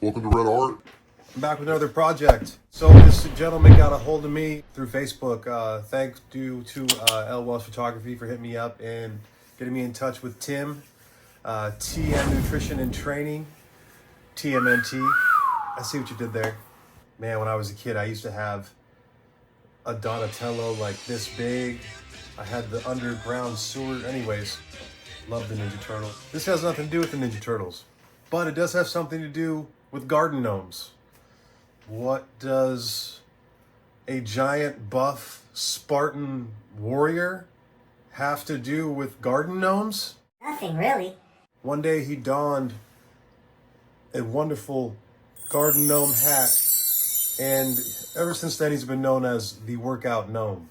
Welcome to Red Art. I'm back with another project. So this gentleman got a hold of me through Facebook. Thanks due to L. Welsh Photography for hitting me up and getting me in touch with Tim, TM Nutrition and Training, TMNT. I see what you did there. Man, when I was a kid, I used to have a Donatello like this big. I had the underground sewer. Anyways, love the Ninja Turtle. This has nothing to do with the Ninja Turtles, but it does have something to do with garden gnomes. What does a giant buff Spartan warrior have to do with garden gnomes? Nothing really. One day he donned a wonderful garden gnome hat, and ever since then he's been known as the Workout Gnome.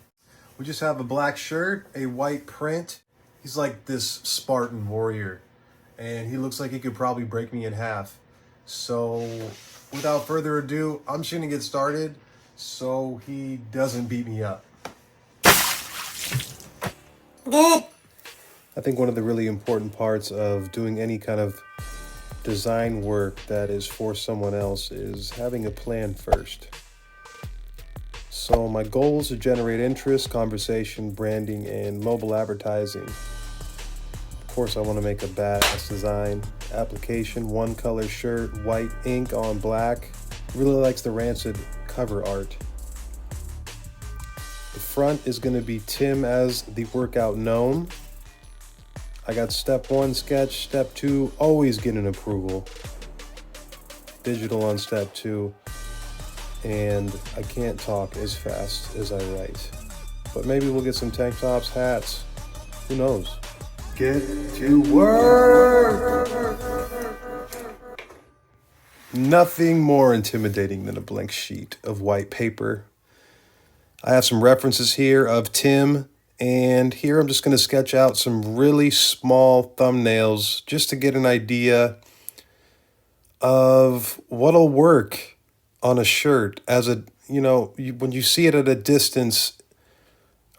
We just have a black shirt, a white print. He's like this Spartan warrior, and he looks like he could probably break me in half. So without further ado, I'm just gonna get started so he doesn't beat me up. Good. I think one of the really important parts of doing any kind of design work that is for someone else is having a plan first. So my goal is to generate interest, conversation, branding, and mobile advertising. Of course, I want to make a badass design. Application, one color shirt, white ink on black. Really likes the rancid cover art. The front is going to be Tim as the Workout Gnome. I got step 1 sketch, step 2, always get an approval. Digital on step 2. And I can't talk as fast as I write. But maybe we'll get some tank tops, hats, who knows? Get to work! Nothing more intimidating than a blank sheet of white paper. I have some references here of Tim, and here I'm just going to sketch out some really small thumbnails just to get an idea of what'll work on a shirt as a, when you see it at a distance,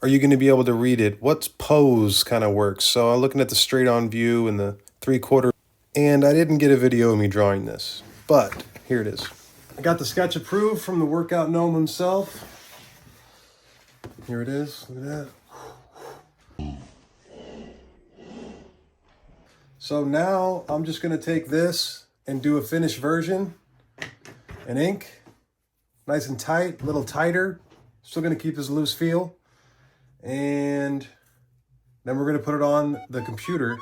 are you going to be able to read it? What pose kind of works? So I'm looking at the straight on view and the 3/4, and I didn't get a video of me drawing this, but here it is. I got the sketch approved from the Workout Gnome himself. Here it is, look at that. So now I'm just going to take this and do a finished version. And ink, nice and tight, a little tighter. Still gonna keep this loose feel. And then we're gonna put it on the computer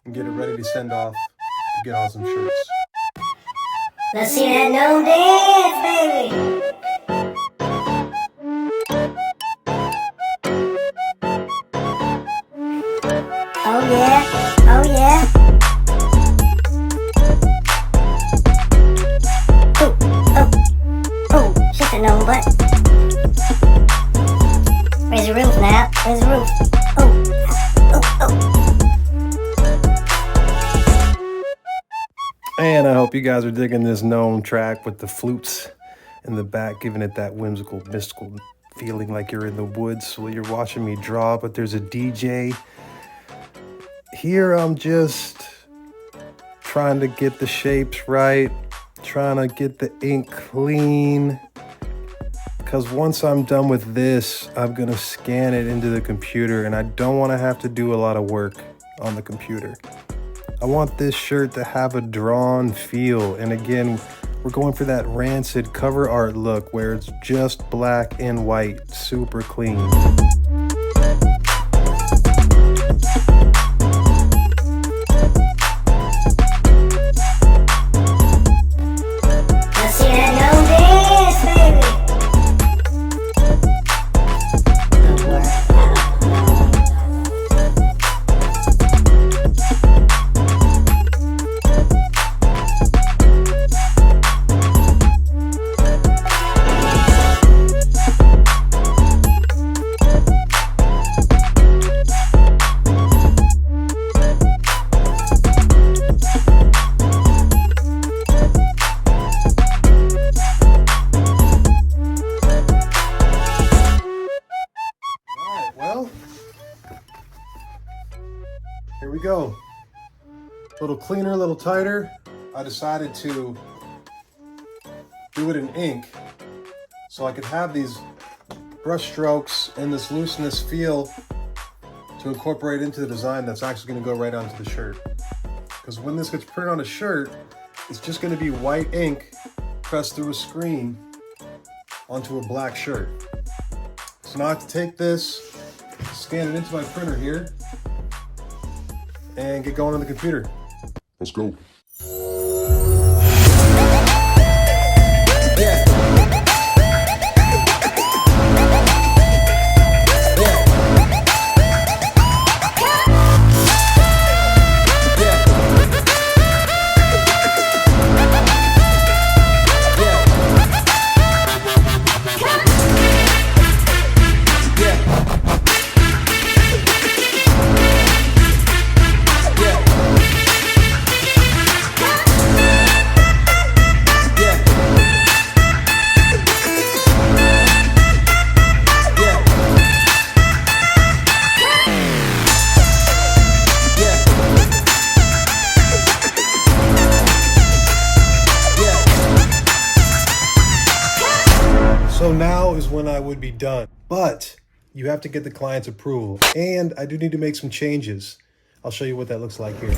and get it ready to send off to get on some shirts. Let's see that gnome dance, baby. Oh yeah, oh yeah. No, but raise the roof now. Raise the roof. And I hope you guys are digging this gnome track with the flutes in the back, giving it that whimsical, mystical feeling like you're in the woods while you're watching me draw, but there's a DJ. Here I'm just trying to get the shapes right, trying to get the ink clean. Because once I'm done with this, I'm going to scan it into the computer, and I don't want to have to do a lot of work on the computer. I want this shirt to have a drawn feel. And again, we're going for that rancid cover art look where it's just black and white, super clean. Here we go. A little cleaner, a little tighter. I decided to do it in ink so I could have these brush strokes and this looseness feel to incorporate into the design that's actually going to go right onto the shirt. Because when this gets printed on a shirt, it's just going to be white ink pressed through a screen onto a black shirt. So now I have to take this, scan it into my printer here, and get going on the computer. Let's go. So now is when I would be done, but you have to get the client's approval. And I do need to make some changes. I'll show you what that looks like here.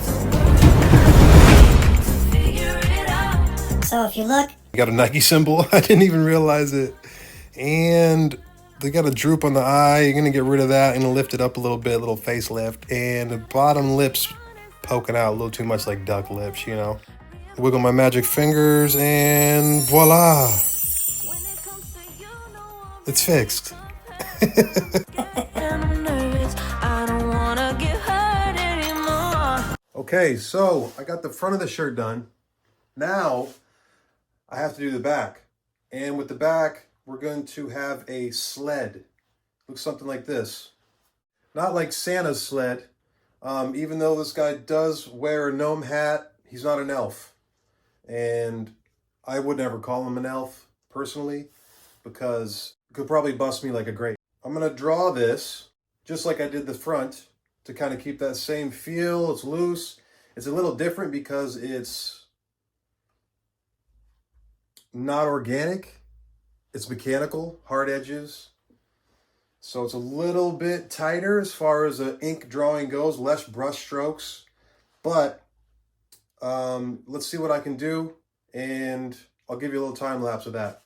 So if you look, Got a Nike symbol. I didn't even realize it. And they got a droop on the eye. You're gonna get rid of that. I'm gonna lift it up a little bit, a little facelift. And the bottom lips poking out a little too much like duck lips, you know. Wiggle my magic fingers and voila. It's fixed. Okay, so I got the front of the shirt done. Now I have to do the back. And with the back, we're going to have a sled. Looks something like this. Not like Santa's sled. Even though this guy does wear a gnome hat, he's not an elf. And I would never call him an elf, personally, because it could probably bust me like a grape. I'm going to draw this, just like I did the front, to kind of keep that same feel. It's loose. It's a little different because it's not organic. It's mechanical, hard edges. So it's a little bit tighter as far as the ink drawing goes, less brush strokes. But let's see what I can do, and I'll give you a little time lapse of that.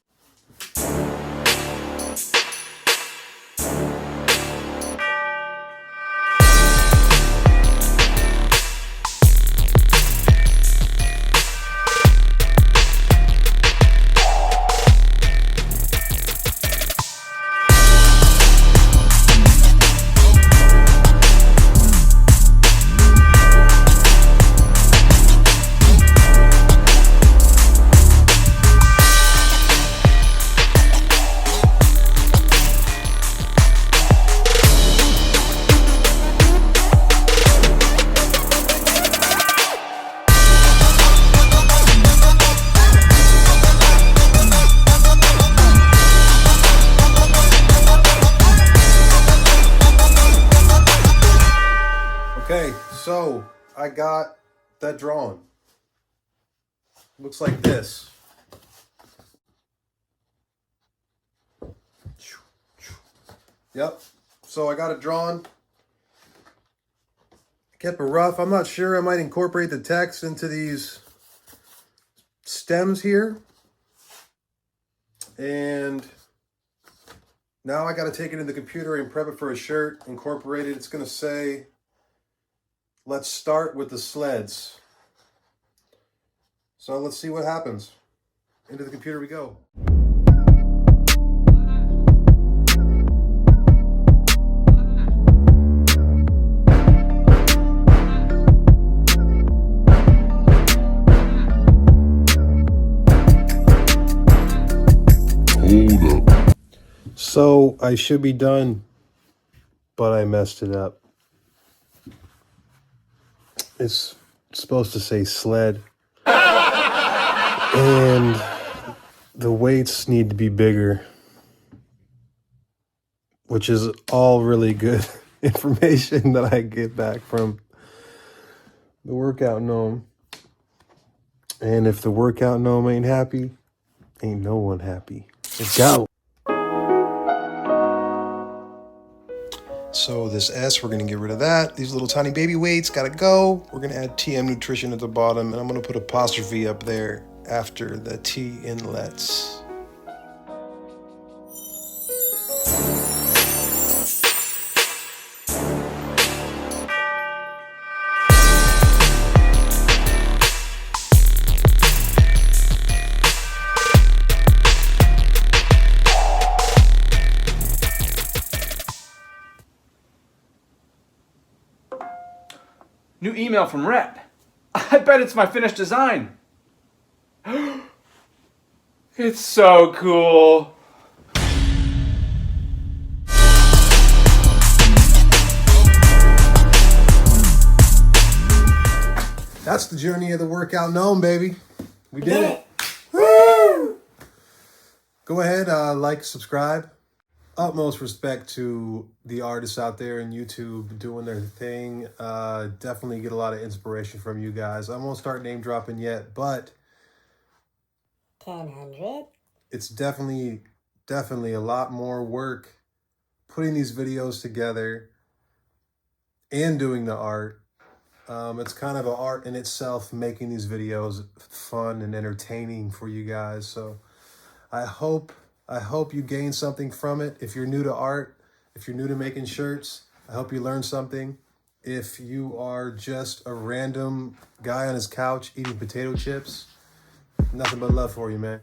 Okay, so I got that drawn. Looks like this. Yep, so I got it drawn. Kept it rough. I'm not sure. I might incorporate the text into these stems here. And now I got to take it in the computer and prep it for a shirt, incorporate it. It's going to say, let's start with the sleds. So let's see what happens. Into the computer we go. Hold up. So I should be done, but I messed it up. It's supposed to say sled. And the weights need to be bigger, which is all really good information that I get back from the Workout Gnome. And if the Workout Gnome ain't happy, Ain't no one happy. Let's go. So this S, we're gonna get rid of that. These little tiny baby weights gotta go. We're gonna add TM nutrition at the bottom, and I'm gonna put apostrophe up there after the T inlets. New email from Rep. I bet it's my finished design. It's so cool. That's the journey of the Workout Gnome, baby. We did it. Woo! Go ahead, like, subscribe. Utmost respect to the artists out there in YouTube doing their thing. Definitely get a lot of inspiration from you guys. I won't start name dropping yet, but 1000. it's definitely a lot more work putting these videos together and doing the art. It's kind of an art in itself, making these videos fun and entertaining for you guys. So I hope you gain something from it. If you're new to art, if you're new to making shirts, I hope you learn something. If you are just a random guy on his couch eating potato chips, nothing but love for you, man.